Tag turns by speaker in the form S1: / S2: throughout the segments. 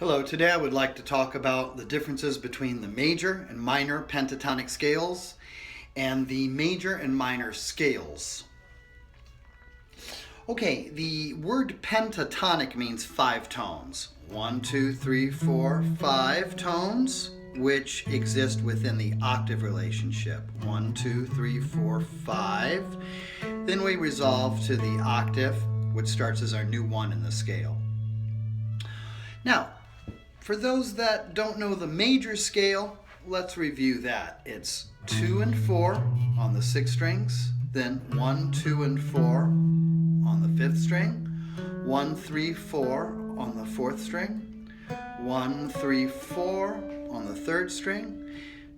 S1: Hello, today I would like to talk about the differences between the major and minor pentatonic scales and the major and minor scales. Okay, the word pentatonic means 5 tones. 1, 2, 3, 4, 5 tones which exist within the octave relationship. 1, 2, 3, 4, 5. Then we resolve to the octave, which starts as our new 1 in the scale. Now, for those that don't know the major scale, let's review that. It's 2 and 4 on the 6th strings, then 1, 2, and 4 on the 5th string, 1, 3, 4 on the 4th string, 1, 3, 4 on the 3rd string,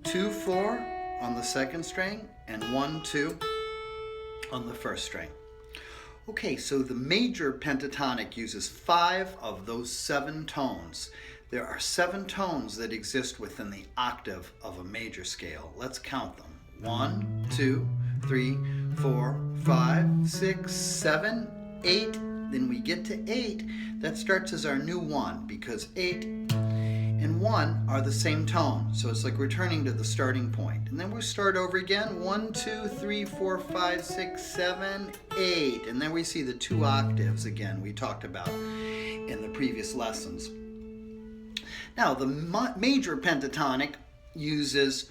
S1: 2, 4 on the 2nd string, and 1, 2 on the 1st string. Okay, so the major pentatonic uses 5 of those 7 tones. There are 7 tones that exist within the octave of a major scale. Let's count them. 1, 2, 3, 4, 5, 6, 7, 8. Then we get to 8. That starts as our new 1 because 8 and 1 are the same tone. So it's like returning to the starting point. And then we start over again. 1, 2, 3, 4, 5, 6, 7, 8. And then we see the 2 octaves again we talked about in the previous lessons. Now, the major pentatonic uses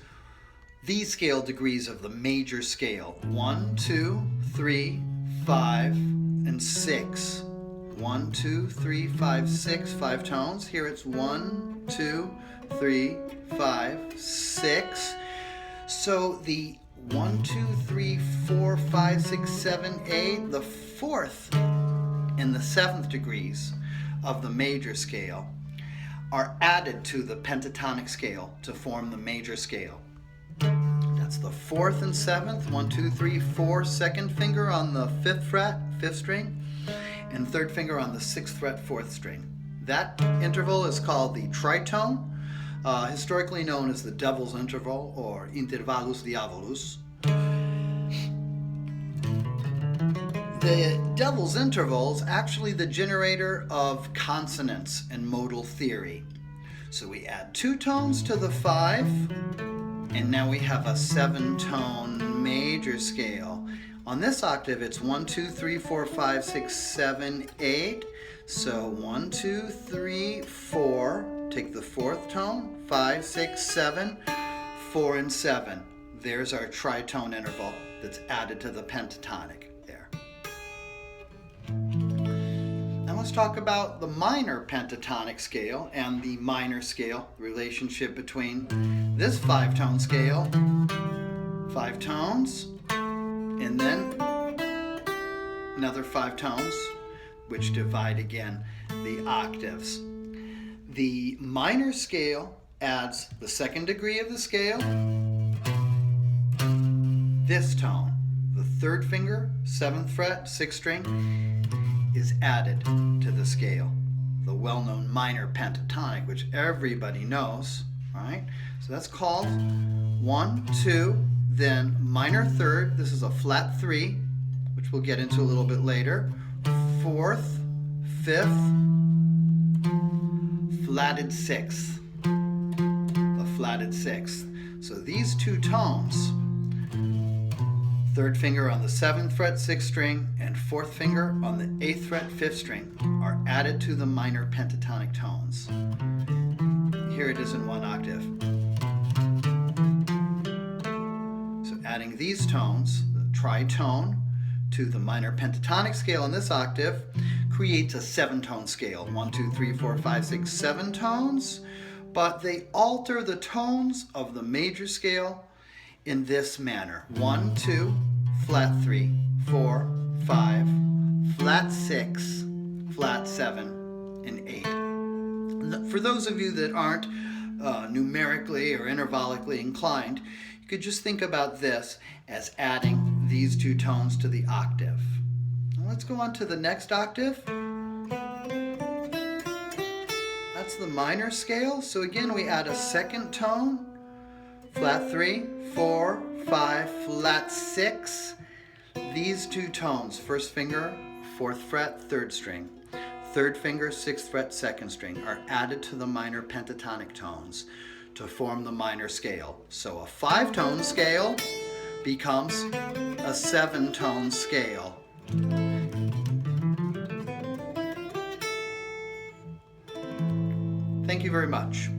S1: these scale degrees of the major scale. 1, 2, 3, 5, and 6. 1, 2, 3, 5, 6, 5 tones. Here it's 1, 2, 3, 5, 6. So the 1, 2, 3, 4, 5, 6, 7, 8, the 4th and the 7th degrees of the major scale are added to the pentatonic scale to form the major scale. That's the 4th and 7th, 1, 2, 3, 4, 2nd finger on the 5th fret, 5th string, and 3rd finger on the 6th fret, 4th string. That interval is called the tritone, historically known as the devil's interval or intervallus diabolus. The devil's interval is actually the generator of consonants in modal theory. So we add 2 tones to the 5, and now we have a 7-tone major scale. On this octave, it's 1, 2, 3, 4, 5, 6, 7, 8. So 1, 2, 3, 4. Take the 4th tone, 5, 6, 7, 4, and 7. There's our tritone interval that's added to the pentatonic. Let's talk about the minor pentatonic scale and the minor scale, the relationship between this 5-tone scale, 5 tones, and then another 5 tones, which divide again the octaves. The minor scale adds the 2nd degree of the scale, this tone, the 3rd finger, 7th fret, 6th string, is added to the scale. The well-known minor pentatonic, which everybody knows, right? So that's called 1, 2, then minor 3rd. This is a flat 3, which we'll get into a little bit later. 4th, 5th, flatted 6th. The flatted 6th. So these 2 tones, 3rd finger on the 7th fret, 6th string, and 4th finger on the 8th fret, 5th string, are added to the minor pentatonic tones. Here it is in 1 octave. So adding these tones, the tritone, to the minor pentatonic scale in this octave creates a 7-tone scale. 1, 2, 3, 4, 5, 6, 7 tones, but they alter the tones of the major scale in this manner. 1, 2, flat 3, 4, 5, flat 6, flat 7, and 8. For those of you that aren't numerically or intervallically inclined, you could just think about this as adding these 2 tones to the octave. Now let's go on to the next octave. That's the minor scale. So again, we add a 2nd tone, flat 3, 4, 5, flat 6. These 2 tones, 1st finger, 4th fret, 3rd string. third finger, 6th fret, 2nd string are added to the minor pentatonic tones to form the minor scale. So a 5-tone scale becomes a 7-tone scale. Thank you very much.